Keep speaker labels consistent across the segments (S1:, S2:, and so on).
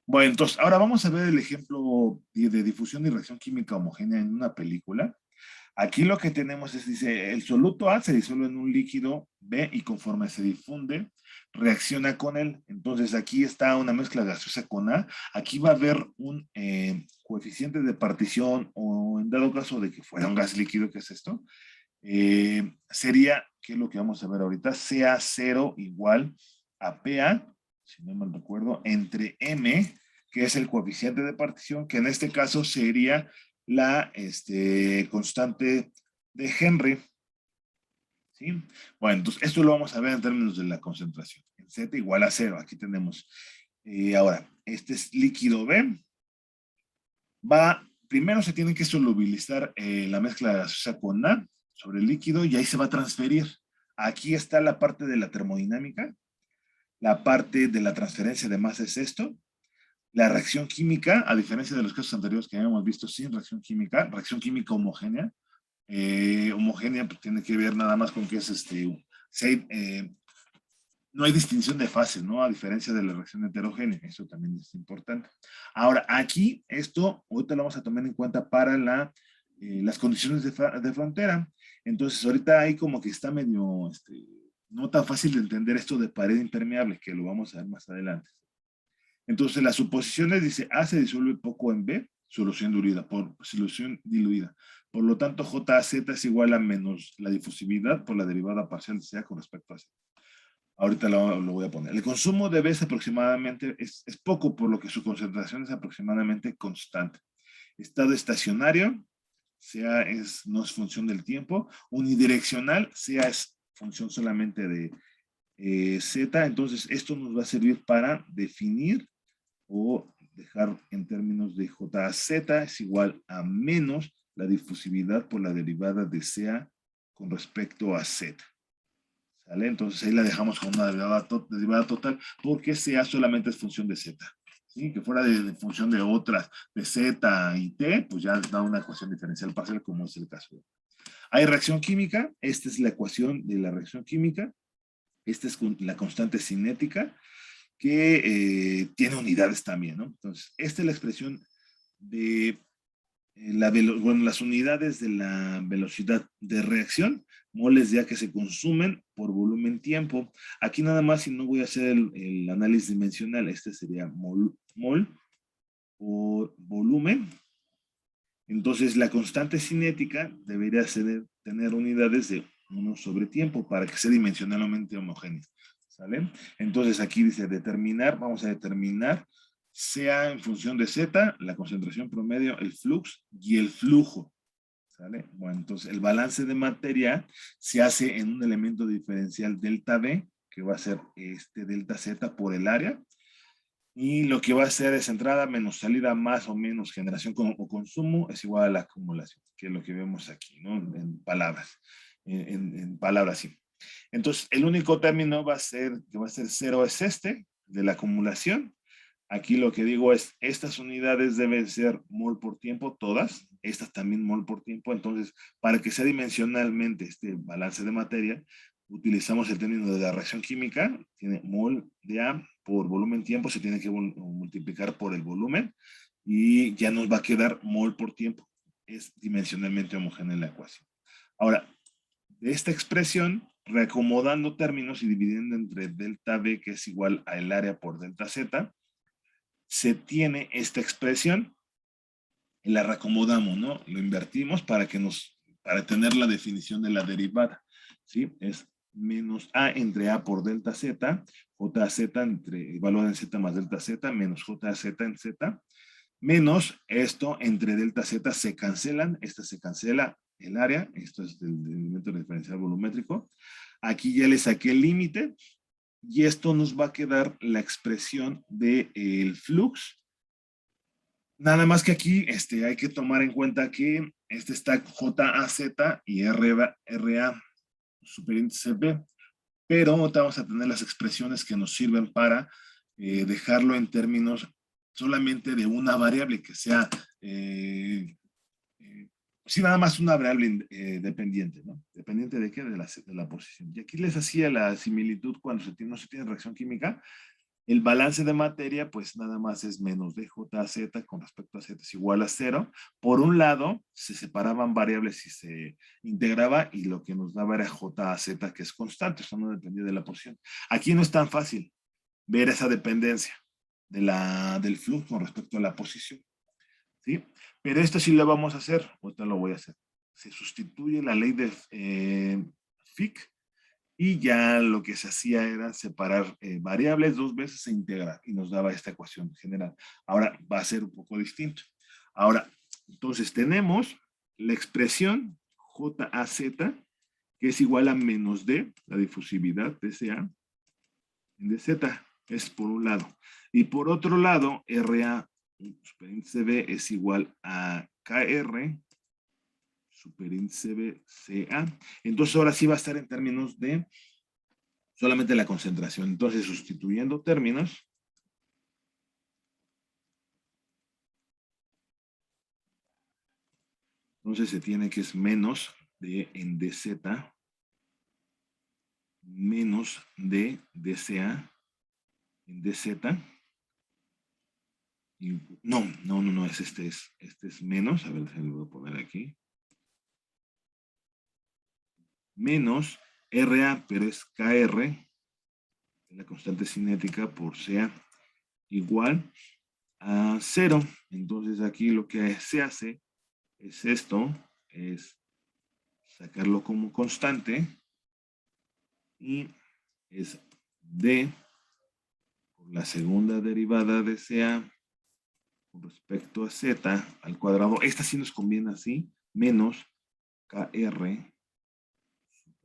S1: Bueno, entonces, ahora vamos a ver el ejemplo de difusión y reacción química homogénea en una película. Aquí lo que tenemos es, dice, el soluto A se disuelve en un líquido B y conforme se difunde, reacciona con él. Entonces aquí está una mezcla gaseosa con A. Aquí va a haber un coeficiente de partición o en dado caso de que fuera un gas líquido, ¿qué es esto? Sería, que es lo que vamos a ver ahorita, CA0 igual a PA, si no mal recuerdo, entre M, que es el coeficiente de partición, que en este caso sería la constante de Henry. ¿Sí? Bueno, entonces esto lo vamos a ver en términos de la concentración. En Z igual a cero, aquí tenemos. Ahora, este es líquido B. Primero se tiene que solubilizar la mezcla gaseosa con A sobre el líquido y ahí se va a transferir. Aquí está la parte de la termodinámica, la parte de la transferencia de masa es esto, la reacción química, a diferencia de los casos anteriores que habíamos visto sin reacción química homogénea. Homogénea pues, tiene que ver nada más con que es no hay distinción de fases, ¿no? A diferencia de la reacción heterogénea, eso también es importante. Ahora, aquí, ahorita lo vamos a tomar en cuenta para las condiciones de frontera. Entonces, ahorita ahí como que está medio, no tan fácil de entender esto de pared impermeable, que lo vamos a ver más adelante. Entonces, las suposiciones dice A se disuelve poco en B, solución diluida. Por lo tanto, JZ es igual a menos la difusividad por la derivada parcial de C con respecto a Z. Ahorita lo voy a poner. El consumo de B es poco, por lo que su concentración es aproximadamente constante. Estado estacionario, no es función del tiempo. Unidireccional, sea es función solamente de Z. Entonces, esto nos va a servir para definir o dejar en términos de JZ es igual a menos la difusividad por la derivada de CA con respecto a Z. ¿Sale? Entonces ahí la dejamos con una derivada total porque CA solamente es función de Z. ¿Sí? Que fuera de función de otras, de Z y T, pues ya da una ecuación diferencial parcial como es el caso. Hay reacción química, esta es la ecuación de la reacción química, esta es la constante cinética, que tiene unidades también, ¿no? Entonces, esta es la expresión de las unidades de la velocidad de reacción, moles ya que se consumen por volumen tiempo. Aquí nada más, si no voy a hacer el análisis dimensional, este sería mol por volumen. Entonces, la constante cinética debería tener unidades de 1 sobre tiempo para que sea dimensionalmente homogéneo. ¿Sale? Entonces, aquí dice determinar, vamos a determinar sea en función de Z, la concentración promedio, el flux y el flujo. ¿Sale? Bueno, entonces el balance de materia se hace en un elemento diferencial delta B, que va a ser delta Z por el área, y lo que va a ser es entrada menos salida más o menos generación o consumo es igual a la acumulación, que es lo que vemos aquí, ¿no? En palabras, en palabras, sí. Entonces, el único término que va a ser cero es de la acumulación. Aquí lo que digo es, estas unidades deben ser mol por tiempo, todas, estas también mol por tiempo, entonces, para que sea dimensionalmente este balance de materia, utilizamos el término de la reacción química, tiene mol de A por volumen tiempo, se tiene que multiplicar por el volumen, y ya nos va a quedar mol por tiempo, es dimensionalmente homogénea la ecuación. Ahora, de esta expresión, reacomodando términos y dividiendo entre delta B, que es igual a el área por delta Z, se tiene esta expresión y la reacomodamos, ¿no? Lo invertimos para tener la definición de la derivada, ¿sí? Es menos A entre A por delta Z, JZ entre valor en Z más delta Z, menos JZ en Z, menos esto entre delta Z se cancelan, esta se cancela el área, esto es del elemento diferencial volumétrico. Aquí ya le saqué el límite, y esto nos va a quedar la expresión del flux. Nada más que aquí hay que tomar en cuenta que este está JAZ y RA superíndice B, pero ahorita vamos a tener las expresiones que nos sirven para dejarlo en términos solamente de una variable que sea sí, nada más una variable dependiente, ¿no? ¿Dependiente de qué? De la posición. Y aquí les hacía la similitud cuando no se tiene reacción química. El balance de materia, pues nada más es menos d j a z con respecto a z es igual a 0. Por un lado, se separaban variables y se integraba y lo que nos daba era j a z, que es constante, eso no dependía de la posición. Aquí no es tan fácil ver esa dependencia del flujo con respecto a la posición, ¿sí? Pero esto sí lo vamos a hacer, ahorita lo voy a hacer. Se sustituye la ley de Fick y ya lo que se hacía era separar variables dos veces e integrar y nos daba esta ecuación general. Ahora va a ser un poco distinto. Ahora, entonces tenemos la expresión JAZ, que es igual a menos D, la difusividad de SA, en DZ, es por un lado. Y por otro lado, RA superíndice B es igual a KR superíndice B CA. Entonces ahora sí va a estar en términos de solamente la concentración. Entonces, sustituyendo términos, entonces se tiene que es menos D en DZ, menos D DCA en DZ. Y no, este es menos, a ver, se lo voy a poner aquí. Menos RA, pero es KR, la constante cinética por CA, igual a 0. Entonces aquí lo que se hace es esto, es sacarlo como constante y es D por la segunda derivada de CA con respecto a Z al cuadrado. Esta sí nos conviene así, menos KR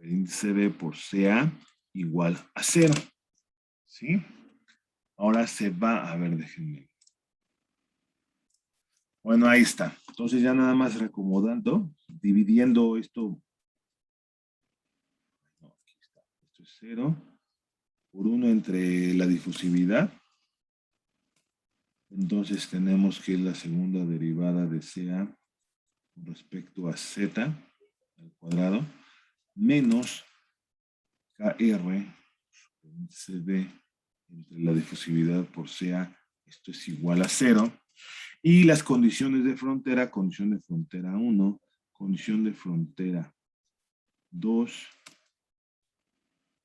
S1: índice B por CA igual a 0. ¿Sí? Ahora se va, a ver, déjenme. Bueno, ahí está. Entonces ya nada más reacomodando, dividiendo esto. No, aquí está. Esto es 0 por 1 entre la difusividad. Entonces tenemos que es la segunda derivada de CA con respecto a Z al cuadrado menos KR CD entre la difusividad por CA, esto es igual a 0. Y las condiciones de frontera, condición de frontera 1, condición de frontera 2.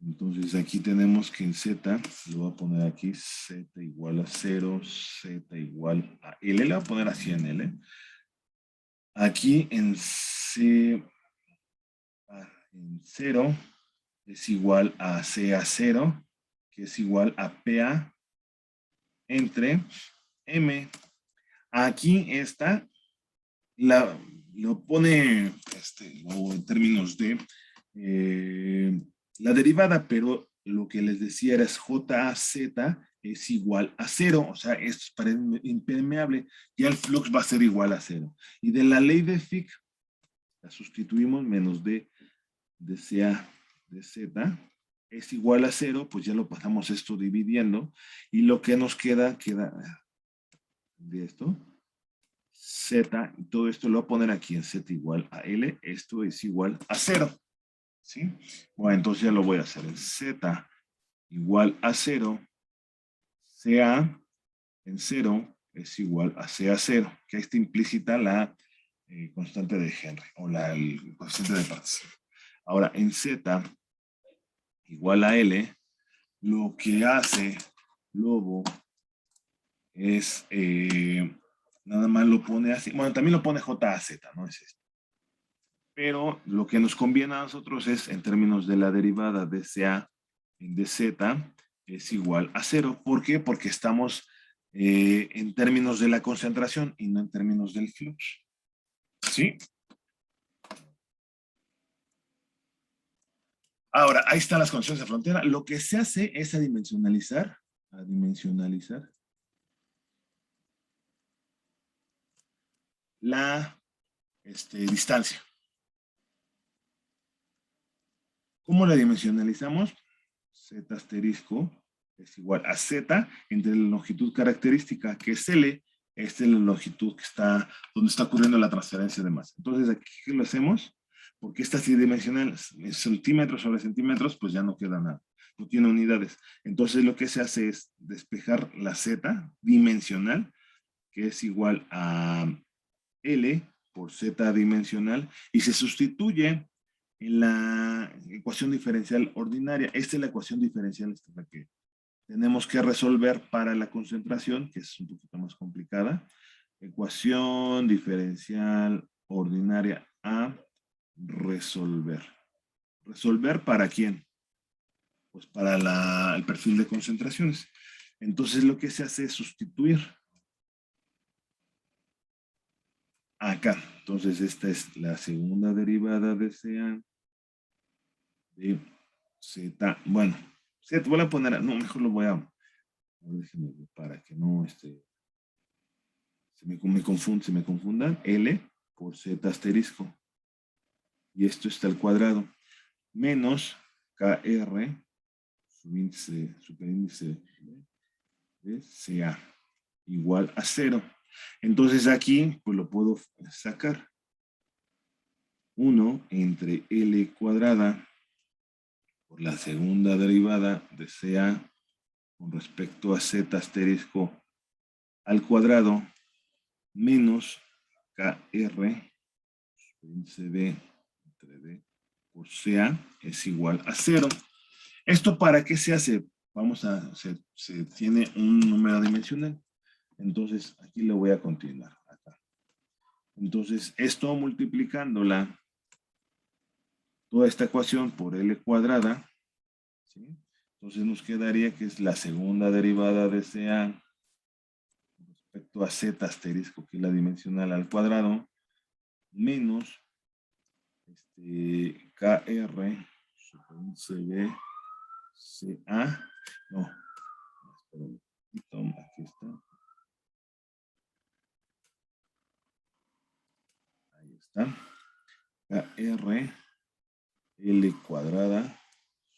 S1: Entonces aquí tenemos que en Z, lo voy a poner aquí, Z igual a 0, Z igual a L, le voy a poner así en L. Aquí en C, en 0 es igual a CA0, que es igual a PA entre M. Aquí está, lo pone en términos de la derivada, pero lo que les decía era JAZ es igual a 0, o sea, esto es impermeable, ya el flux va a ser igual a 0. Y de la ley de Fick, la sustituimos menos D de CA de Z es igual a 0, pues ya lo pasamos esto dividiendo, y lo que nos queda de esto, Z, y todo esto lo voy a poner aquí en Z igual a L, esto es igual a 0, ¿sí? Bueno, entonces ya lo voy a hacer en Z igual a 0, CA en 0 es igual a CA0, que ahí está implícita la constante de Henry, o el coeficiente de participación. Ahora, en Z igual a L, lo que hace Lobo es, nada más lo pone así, bueno, también lo pone JAZ, ¿no? Es esto. Pero lo que nos conviene a nosotros es, en términos de la derivada de CA en DZ, es igual a 0. ¿Por qué? Porque estamos en términos de la concentración y no en términos del flux. ¿Sí? Ahora, ahí están las condiciones de frontera. Lo que se hace es adimensionalizar la distancia. ¿Cómo la dimensionalizamos? Z asterisco es igual a Z entre la longitud característica, que es L, esta es la longitud que está, donde está ocurriendo la transferencia de masa. Entonces, aquí, ¿qué lo hacemos? Porque esta tridimensional, centímetros sobre centímetros, pues ya no queda nada. no tiene unidades. Entonces lo que se hace es despejar la z dimensional, que es igual a L por z dimensional, y se sustituye en la ecuación diferencial ordinaria. Esta es la ecuación diferencial, esta es la que tenemos que resolver para la concentración, que es un poquito más complicada. Ecuación diferencial ordinaria a resolver. ¿Resolver para quién? Pues para el perfil de concentraciones. Entonces lo que se hace es sustituir acá. Entonces esta es la segunda derivada de CA de Z. Bueno, Z voy a poner, no, mejor lo voy a, déjenme ver para que no se me confundan. L por Z asterisco. Y esto está al cuadrado. Menos KR, superíndice de CA, igual a 0. Entonces aquí, pues lo puedo sacar. 1 entre L cuadrada por la segunda derivada de CA con respecto a Z asterisco al cuadrado menos KR, superíndice B entre D por CA es igual a 0. ¿Esto para qué se hace? Se tiene un número dimensional. Entonces, aquí lo voy a continuar. Acá. Entonces, esto multiplicándola, toda esta ecuación por L cuadrada, ¿sí? Entonces nos quedaría que es la segunda derivada de CA respecto a Z asterisco, que es la dimensional al cuadrado, menos KR, superíndice B, CA, no, espérame, aquí está. Ahí está. KR, L cuadrada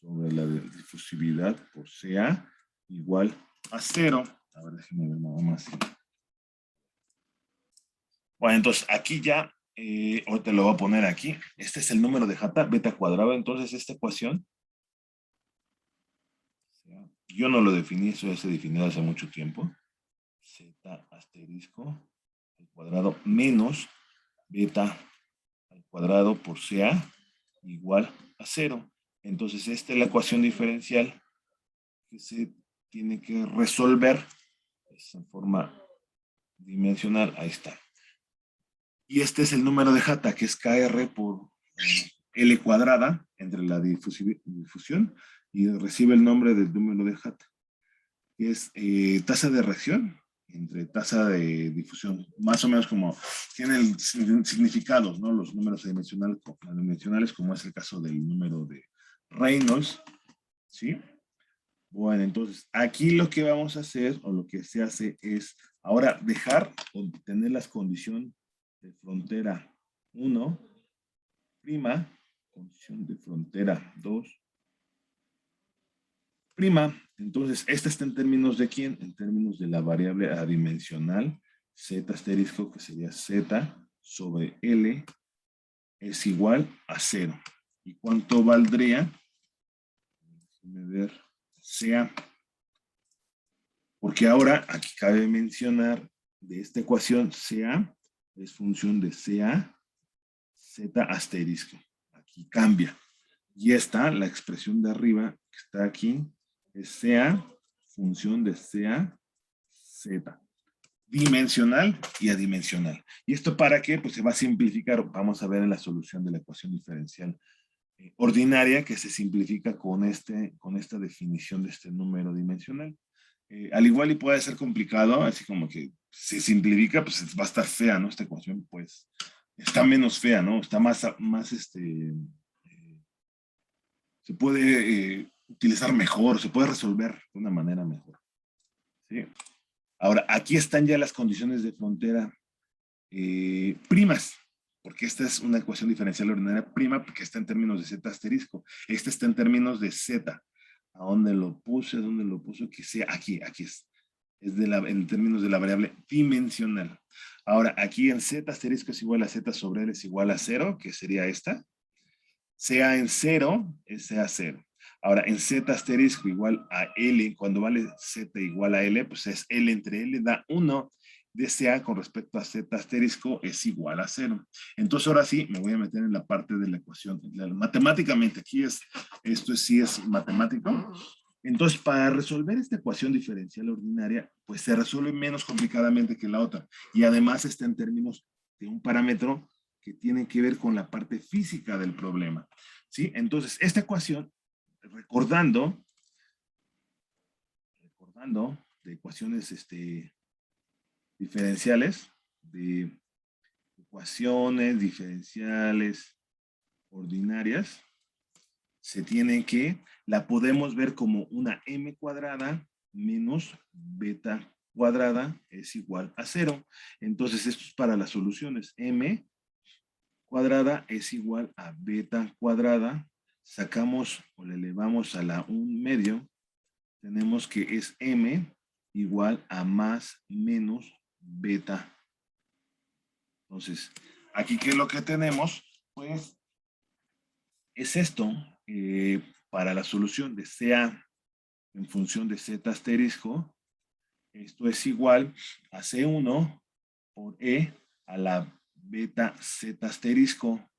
S1: sobre la difusividad por CA igual a 0. A ver, déjenme ver nada más. Bueno, entonces aquí ya, ahorita lo voy a poner aquí. Este es el número de Jata, beta cuadrado. Entonces esta ecuación, yo no lo definí, eso ya se definió hace mucho tiempo. Z asterisco al cuadrado menos beta al cuadrado por CA igual a 0. Entonces esta es la ecuación diferencial que se tiene que resolver en forma dimensional. Ahí está. Y este es el número de Jata, que es KR por L cuadrada entre la difusión y recibe el nombre del número de Jata, que es tasa de reacción entre tasa de difusión. Más o menos como tienen significados, ¿no? Los números dimensionales, como es el caso del número de Reynolds, ¿sí? Bueno, entonces aquí lo que vamos a hacer, o lo que se hace es ahora dejar o tener las condiciones de frontera 1, prima, condición de frontera 2, prima. Entonces, esta está en términos de quién? En términos de la variable adimensional, z asterisco, que sería z sobre L, es igual a 0. ¿Y cuánto valdría? Déjenme ver. Sea. Porque ahora, aquí cabe mencionar de esta ecuación, CA es función de CA, Z asterisco. Aquí cambia. Y esta, la expresión de arriba, que está aquí, es CA, función de CA, Z. Dimensional y adimensional. ¿Y esto para qué? Pues se va a simplificar. Vamos a ver en la solución de la ecuación diferencial ordinaria, que se simplifica con esta definición de este número dimensional. Al igual y puede ser complicado, así como que se simplifica, pues va a estar fea, ¿no? Esta ecuación, pues, está menos fea, ¿no? Está más se puede utilizar mejor, se puede resolver de una manera mejor. ¿Sí? Ahora, aquí están ya las condiciones de frontera primas, porque esta es una ecuación diferencial ordinaria prima, porque está en términos de z asterisco. Esta está en términos de z. ¿A dónde lo puse? ¿A dónde lo puse? Que sea aquí es. Es en términos de la variable dimensional. Ahora, aquí en z asterisco es igual a z sobre L es igual a 0, que sería esta. Sea en 0, es sea 0. Ahora, en Z asterisco igual a L, cuando vale Z igual a L, pues es L entre L da 1. DCA con respecto a Z asterisco es igual a 0. Entonces, ahora sí, me voy a meter en la parte de la ecuación. Matemáticamente, esto sí es matemático. Entonces, para resolver esta ecuación diferencial ordinaria, pues se resuelve menos complicadamente que la otra. Y además está en términos de un parámetro que tiene que ver con la parte física del problema. ¿Sí? Entonces, esta ecuación, recordando de ecuaciones diferenciales, de ecuaciones diferenciales ordinarias, se tiene que, la podemos ver como una m cuadrada menos beta cuadrada es igual a 0. Entonces, esto es para las soluciones. M cuadrada es igual a beta cuadrada. Sacamos o le elevamos a la 1/2. Tenemos que es m igual a más menos beta. Entonces, aquí, ¿qué es lo que tenemos? Pues es esto. Para la solución de CA en función de Z asterisco, esto es igual a C1 por E a la beta Z asterisco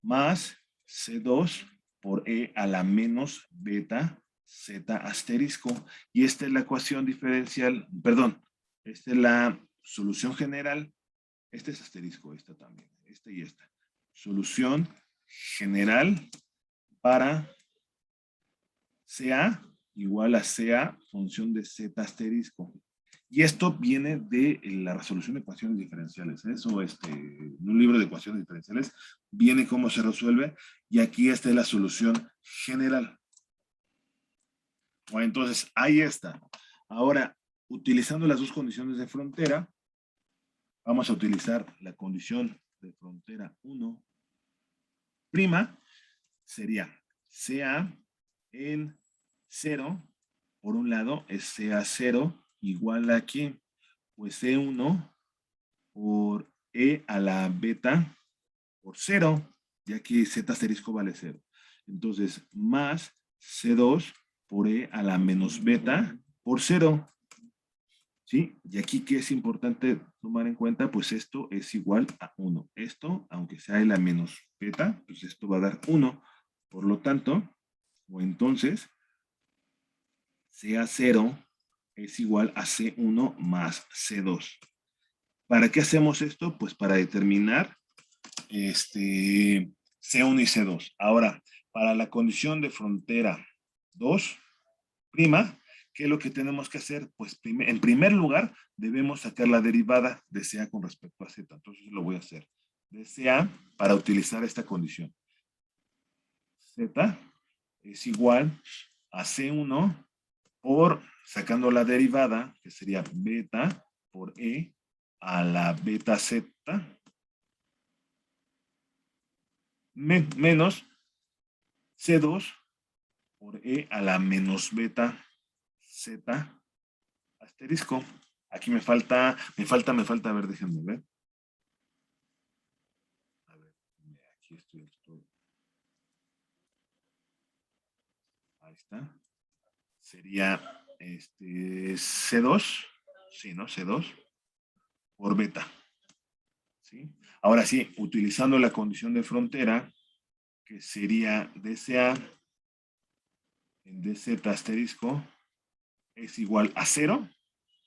S1: más C2 por E a la menos beta Z asterisco. Y esta es la ecuación diferencial, perdón, esta es la solución general. Este es asterisco, esta también, esta y esta. Solución general para CA igual a CA función de Z asterisco. Y esto viene de la resolución de ecuaciones diferenciales. Eso, en un libro de ecuaciones diferenciales, viene cómo se resuelve. Y aquí esta es la solución general. Bueno, entonces, ahí está. Ahora, utilizando las dos condiciones de frontera, vamos a utilizar la condición de frontera 1', sería CA en 0, por un lado, es CA0 igual a aquí, pues C1 por E a la beta por 0, y aquí Z asterisco vale 0. Entonces, más C2 por E a la menos beta por 0. ¿Sí? Y aquí, ¿qué es importante tomar en cuenta? Pues esto es igual a 1. Esto, aunque sea E la menos beta, pues esto va a dar 1. Por lo tanto, o entonces, CA0 es igual a C1 más C2. ¿Para qué hacemos esto? Pues para determinar C1 y C2. Ahora, para la condición de frontera 2', ¿qué es lo que tenemos que hacer? Pues en primer lugar, debemos sacar la derivada de CA con respecto a Z. Entonces lo voy a hacer. De CA para utilizar esta condición. Z es igual a C1 por, sacando la derivada, que sería beta por E a la beta Z, menos C2 por E a la menos beta Z asterisco. Aquí me falta, a ver, déjenme ver. A ver, aquí estoy. Ahí está. Sería C2, sí, ¿no? C2 por beta. ¿Sí? Ahora sí, utilizando la condición de frontera, que sería DCA en DZ asterisco, es igual a 0,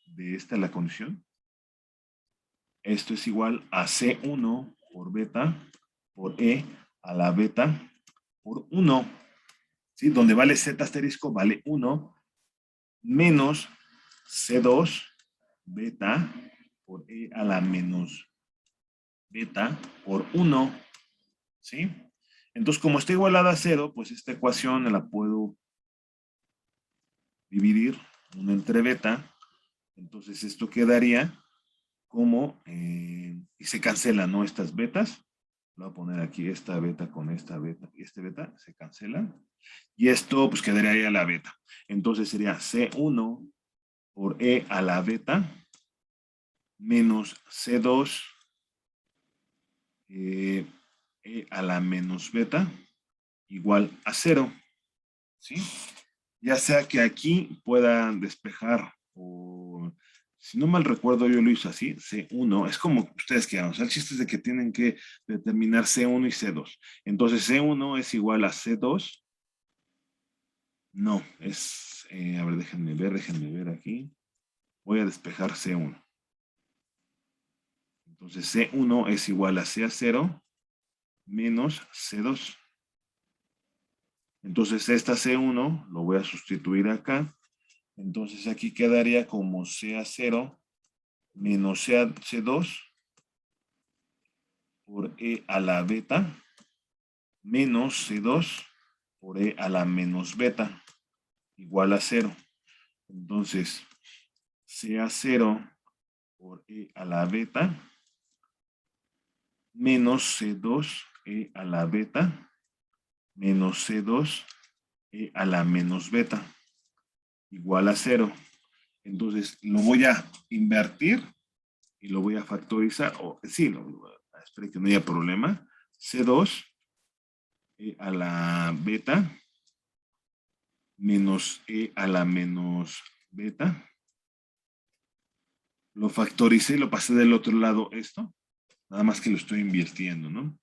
S1: de esta la condición. Esto es igual a C1 por beta por E a la beta por 1, ¿sí? Donde vale Z asterisco vale 1 menos C2 beta por E a la menos beta por 1, ¿sí? Entonces, como está igualada a 0, pues esta ecuación la puedo dividir 1 entre beta. Entonces, esto quedaría como, y se cancelan, ¿no? Estas betas. Voy a poner aquí esta beta con esta beta y este beta, se cancelan. Y esto, pues quedaría ahí a la beta. Entonces sería C1 por E a la beta menos C2 E a la menos beta igual a 0. ¿sí? Ya sea que aquí puedan despejar, o si no mal recuerdo yo lo hice así, C1, es como ustedes quieran, o sea, el chiste es de que tienen que determinar C1 y C2. Entonces C1 es igual a C2, no, es, a ver, déjenme ver aquí, voy a despejar C1. Entonces C1 es igual a C0 menos C2. Entonces esta C1 lo voy a sustituir acá. Entonces aquí quedaría como CA0 menos C2 por E a la beta menos C2 por E a la menos beta igual a 0. Entonces CA0 por E a la beta menos C2 E a la beta menos C2 E a la menos beta igual a 0. Entonces lo voy a invertir y lo voy a factorizar. O sí, espero que no haya problema. C2 E a la beta menos E a la menos beta. Lo factoricé y lo pasé del otro lado esto. Nada más que lo estoy invirtiendo, ¿no?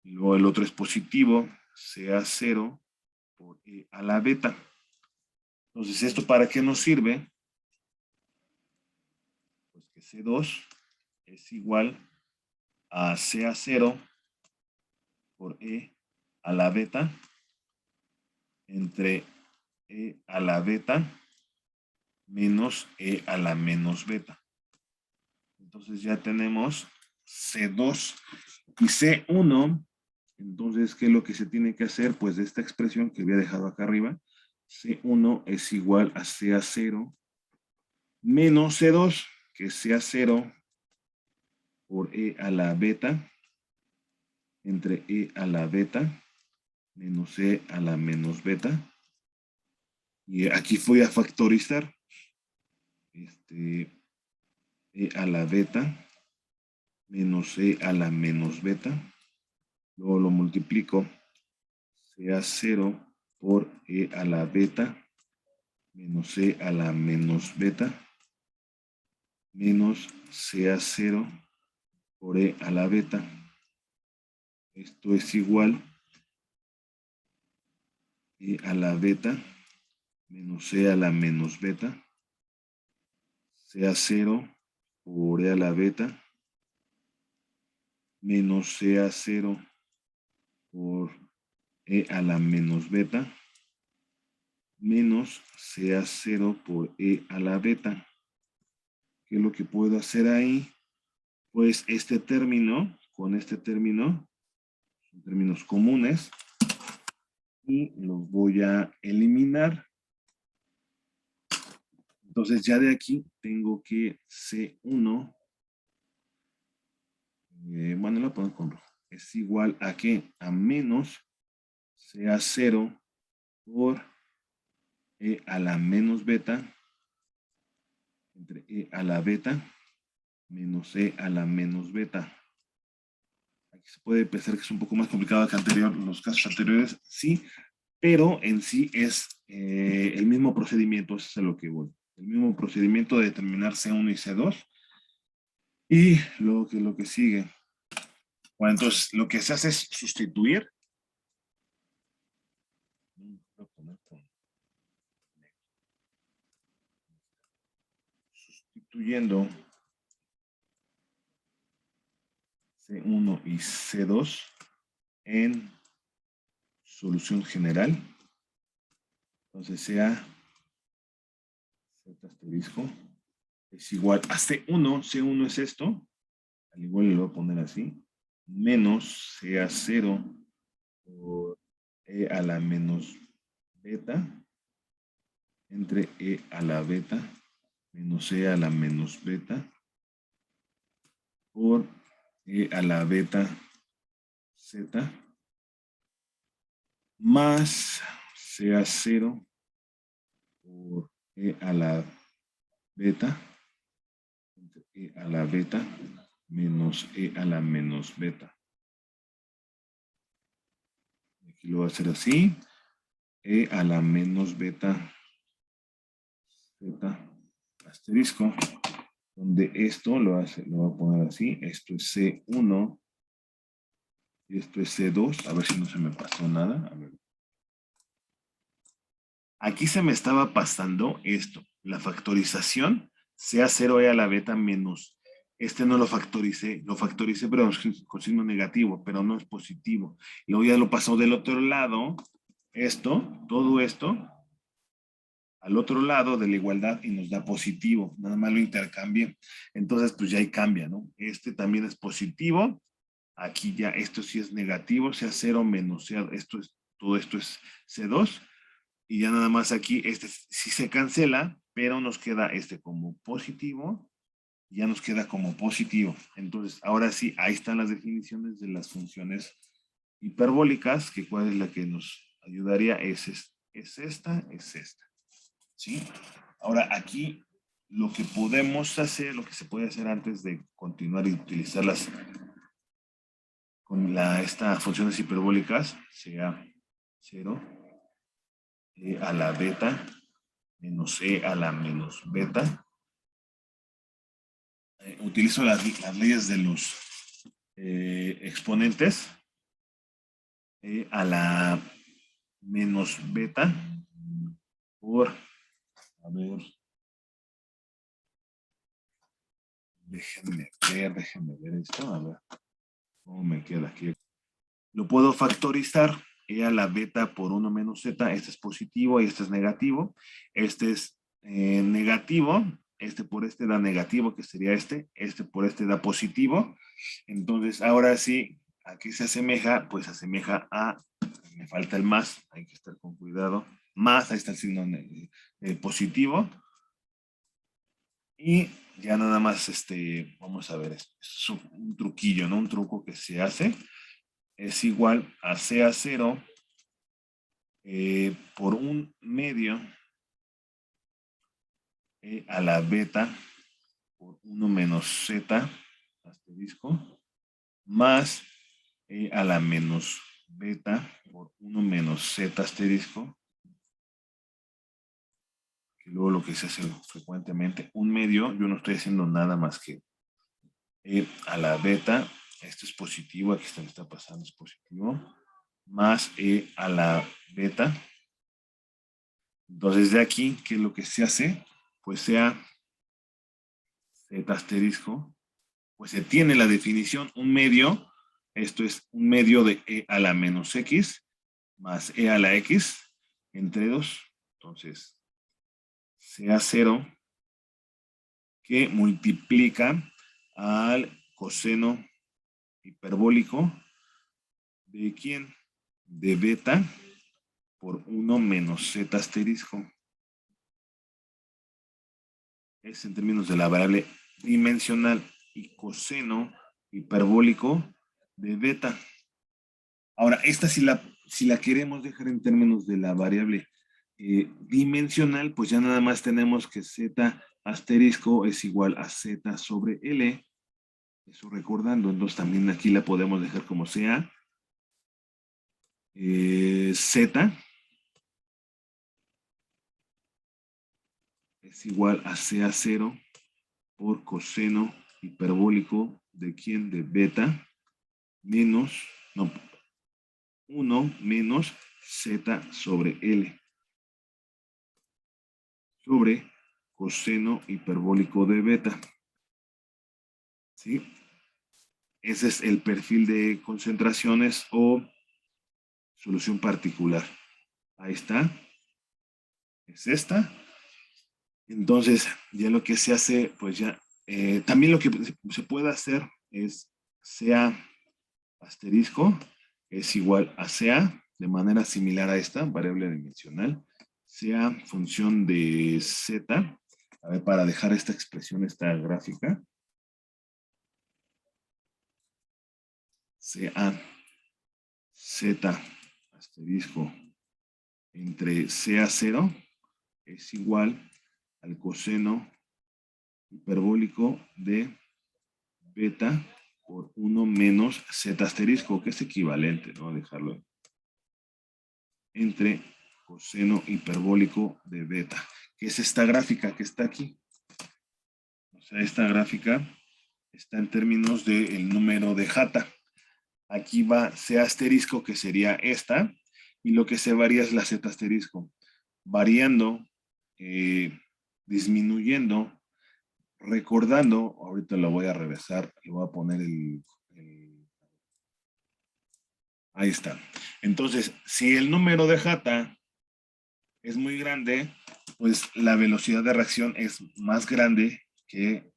S1: Y luego el otro es positivo, sea 0 por E a la beta. Entonces, ¿esto para qué nos sirve? Pues que C2 es igual a CA0 por E a la beta entre E a la beta menos E a la menos beta. Entonces ya tenemos C2 y C1. Entonces, ¿qué es lo que se tiene que hacer? Pues de esta expresión que había dejado acá arriba, C1 es igual a CA0 menos C2, que es CA0 por E a la beta, entre E a la beta menos E a la menos beta. Y aquí voy a factorizar E a la beta menos E a la menos beta. Luego lo multiplico, sea 0 por E a la beta menos E a la menos beta menos sea 0 por E a la beta. Esto es igual E a la beta menos E a la menos beta sea 0 por E a la beta menos sea 0 por E a la menos beta menos sea 0 por E a la beta. ¿Qué es lo que puedo hacer ahí? Pues este término con este término son términos comunes y los voy a eliminar. Entonces ya de aquí tengo que C1, bueno, lo pongo con rojo, es igual a que a menos sea 0 por E a la menos beta entre E a la beta menos E a la menos beta. Aquí se puede pensar que es un poco más complicado que anterior, los casos anteriores, sí, pero en sí es el mismo procedimiento, eso es a lo que voy. El mismo procedimiento de determinar C1 y C2. Y lo que sigue. Bueno, entonces lo que se hace es sustituir. Sustituyendo C1 y C2 en solución general. Entonces sea Z asterisco es igual a C1. C1 es esto. Al igual le voy a poner así. Menos sea 0 por E a la menos beta entre E a la beta menos E a la menos beta por E a la beta Z más sea 0 por E a la beta entre E a la beta menos E a la menos beta. Aquí lo voy a hacer así. E a la menos beta z asterisco, donde esto lo voy a poner así, esto es C1 y esto es C2, a ver si no se me pasó nada, a ver. Aquí se me estaba pasando esto, la factorización, sea 0e a la beta menos, este no lo factoricé pero con signo negativo, pero no es positivo. Luego ya lo pasó del otro lado, todo esto, al otro lado de la igualdad y nos da positivo, nada más lo intercambié. Entonces, pues ya ahí cambia, ¿no? Este también es positivo, aquí ya esto sí es negativo, sea 0 menos, todo esto es C2, y ya nada más aquí, este sí se cancela, pero nos queda este como positivo, y ya nos queda como positivo. Entonces, ahora sí, ahí están las definiciones de las funciones hiperbólicas, que cuál es la que nos ayudaría, es esta. ¿Sí? Ahora aquí lo que podemos hacer, lo que se puede hacer antes de continuar y utilizarlas con estas funciones hiperbólicas, sea 0 a la beta menos e a la menos beta. Utilizo las leyes de los exponentes a la menos beta por, a ver, déjenme ver esto, a ver cómo me queda aquí. Lo puedo factorizar e a la beta por 1 menos z, este es positivo y este es negativo. Este es negativo, este por este da negativo, que sería este por este da positivo. Entonces, ahora sí, ¿a qué se asemeja? Pues se asemeja a, me falta el más, hay que estar con cuidado, más, ahí está el signo positivo. Y ya nada más, vamos a ver, es un truquillo, ¿no? Un truco que se hace, es igual a CA0 por un medio a la beta por 1 menos z asterisco más a la menos beta por 1 menos z asterisco, que luego lo que se hace frecuentemente, un medio, yo no estoy haciendo nada más que a la beta, esto es positivo, aquí me está pasando, es positivo, más a la beta. Entonces de aquí, ¿qué es lo que se hace? Pues sea z asterisco, pues se tiene la definición, un medio, esto es un medio de e a la menos x, más e a la x, entre 2. Entonces, sea 0, que multiplica al coseno hiperbólico de ¿quién? De beta por 1 menos z asterisco. Es en términos de la variable dimensional y coseno hiperbólico de beta. Ahora, esta si la queremos dejar en términos de la variable dimensional, pues ya nada más tenemos que z asterisco es igual a z sobre L. Eso recordando, entonces también aquí la podemos dejar como sea z es igual a CA0 por coseno hiperbólico de ¿quién? De beta menos, no, 1 menos z sobre L sobre coseno hiperbólico de beta. ¿Sí? Ese es el perfil de concentraciones o solución particular. Ahí está. Es esta. Entonces, ya lo que se hace, pues ya, también lo que se puede hacer es CA asterisco es igual a CA, de manera similar a esta variable dimensional, sea función de Z, a ver, para dejar esta expresión, esta gráfica, CA, Z asterisco entre CA0 es igual al coseno hiperbólico de beta por 1 menos z asterisco, que es equivalente, ¿no? Dejarlo entre coseno hiperbólico de beta, que es esta gráfica que está aquí. O sea, esta gráfica está en términos del número de Jata. Aquí va C asterisco, que sería esta, y lo que se varía es la Z asterisco, variando, disminuyendo, recordando, ahorita lo voy a regresar, le voy a poner ahí está. Entonces, si el número de Jata es muy grande, pues la velocidad de reacción es más grande que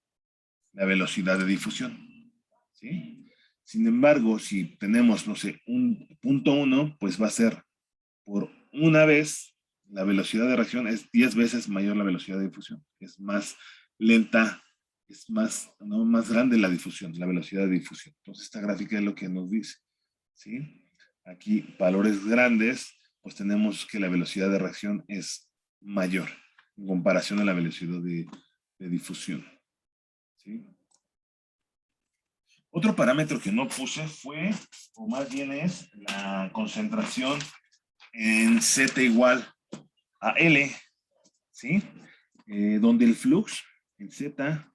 S1: la velocidad de difusión. ¿Sí? Sin embargo, si tenemos, no sé, un punto 1, pues va a ser por una vez, la velocidad de reacción es 10 veces mayor la velocidad de difusión. Es más lenta, es más, ¿no? Más grande la difusión, la velocidad de difusión. Entonces, esta gráfica es lo que nos dice. ¿Sí? Aquí, valores grandes, pues tenemos que la velocidad de reacción es mayor en comparación a la velocidad de difusión. ¿Sí? Otro parámetro que no puse fue, o más bien es, la concentración en Z igual a L, ¿sí? Donde el flux en Z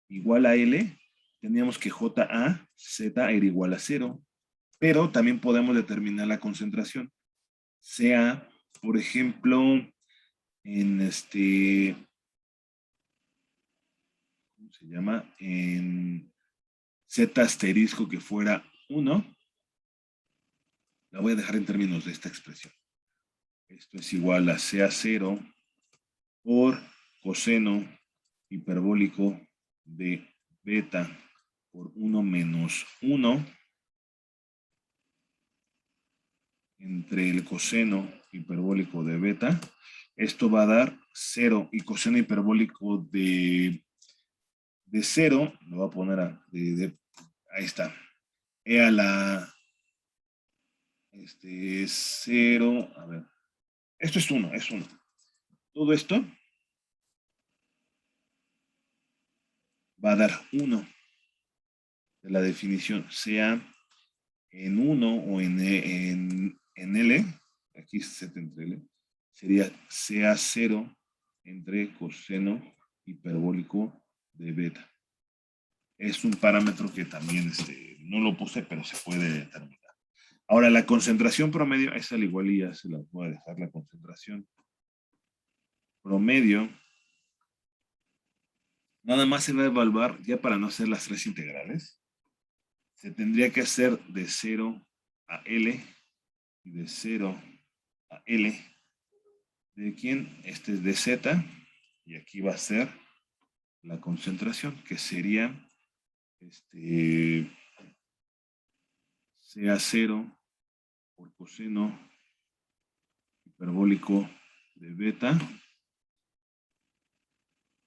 S1: igual a L, teníamos que JA, Z era igual a 0, pero también podemos determinar la concentración. Sea, por ejemplo, en ¿cómo se llama? En Z asterisco que fuera 1, la voy a dejar en términos de esta expresión. Esto es igual a CA0 por coseno hiperbólico de beta por 1 menos 1 entre el coseno hiperbólico de beta. Esto va a dar 0 y coseno hiperbólico de 0, lo voy a poner ahí está. E a la 0, a ver, esto es 1, es 1. Todo esto va a dar 1 de la definición, sea en 1 o en L, aquí es Z entre L, sería CA0 entre coseno hiperbólico de beta. Es un parámetro que también no lo puse, pero se puede determinar. Ahora, la concentración promedio, es al igual y ya se la voy a dejar la concentración promedio. Nada más se va a evaluar, ya para no hacer las tres integrales, se tendría que hacer de 0 a L y de 0 a L. ¿De quién? Este es de Z y aquí va a ser la concentración, que sería CA0 por coseno hiperbólico de beta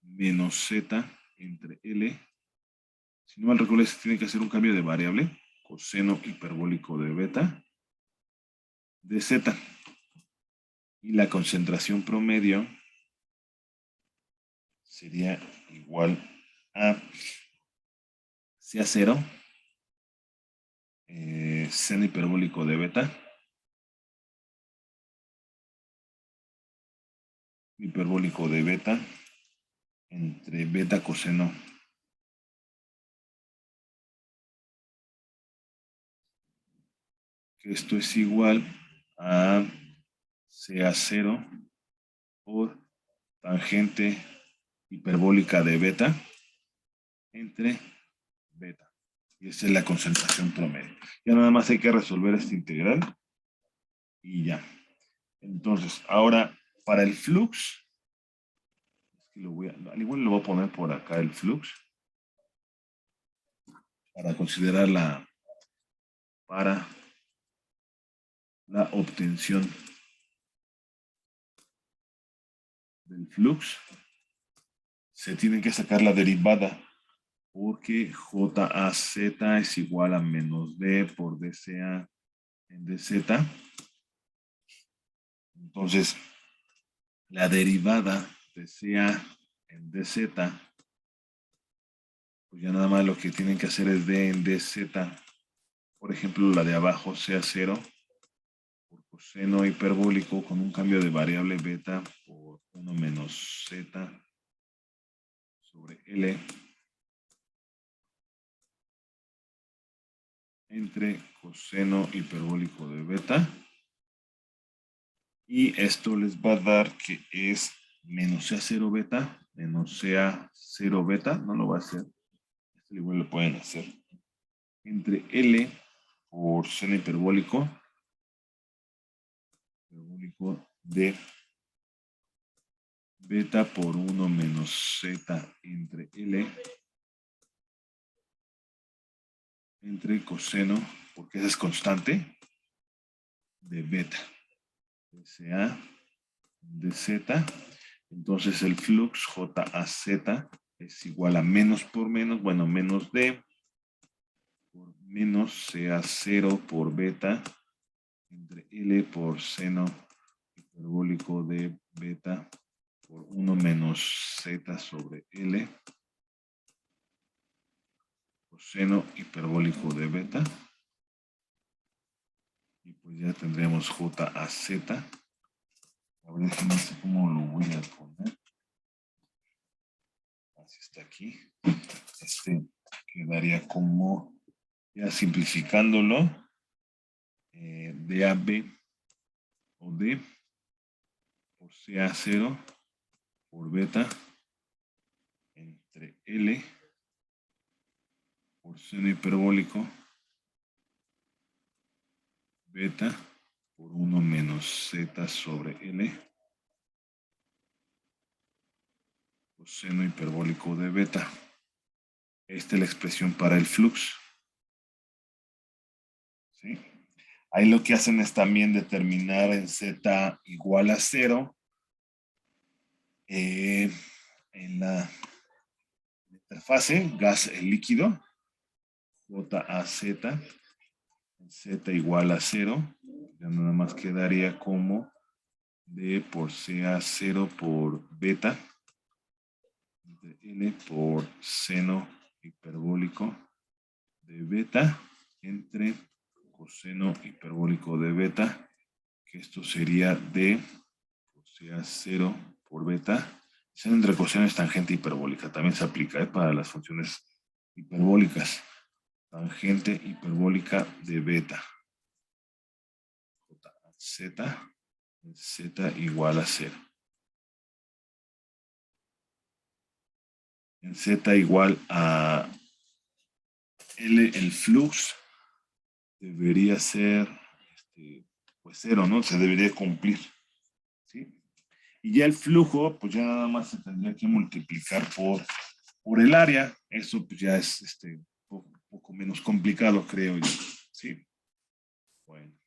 S1: menos Z entre L. Si no mal recuerdo, se tiene que hacer un cambio de variable, coseno hiperbólico de beta de Z. Y la concentración promedio sería igual a CA0, seno hiperbólico de beta, hiperbólico de beta, entre beta coseno que esto es igual a CA0 por tangente hiperbólica de beta entre beta. Y esa es la concentración promedio. Ya nada más hay que resolver esta integral y ya. Entonces, ahora para el flux, al igual lo voy a poner por acá el flux para considerarla para la obtención del flux. Se tiene que sacar la derivada porque JAZ es igual a menos D por DCA en DZ. Entonces, la derivada de CA en DZ, pues ya nada más lo que tienen que hacer es D en DZ. Por ejemplo, la de abajo CA0 por coseno hiperbólico con un cambio de variable beta por 1 menos z sobre L entre coseno hiperbólico de beta. Y esto les va a dar que es menos CA0 beta, menos CA0 beta, no lo va a hacer. Esto igual lo pueden hacer. Entre L por seno hiperbólico de beta por 1 menos z entre L entre coseno, porque esa es constante, de beta. SA de z. Entonces el flux JAZ es igual a menos por menos, bueno, menos D por menos CA0 por beta entre L por seno hiperbólico de beta por 1 menos Z sobre L coseno hiperbólico de beta. Y pues ya tendríamos JAZ. A ver, no sé cómo lo voy a poner. Así está aquí. Este quedaría como, ya simplificándolo, DAB o D por CA0 por beta entre L por seno hiperbólico beta por 1 menos Z sobre L coseno hiperbólico de beta. Esta es la expresión para el flux. ¿Sí? Ahí lo que hacen es también determinar en Z igual a 0 en la interfase gas líquido JAZ Z igual a 0, ya nada más quedaría como D por CA0 por beta entre L por seno hiperbólico de beta entre coseno hiperbólico de beta, que esto sería D por CA0 por beta. Seno entre coseno es tangente hiperbólica, también se aplica para las funciones hiperbólicas. Tangente hiperbólica de beta. Z igual a 0. En Z igual a L, el flux debería ser pues 0, ¿no? Se debería cumplir. ¿Sí? Y ya el flujo, pues ya nada más se tendría que multiplicar por el área. Eso pues ya es poco menos complicado, creo yo. ¿Sí? Bueno.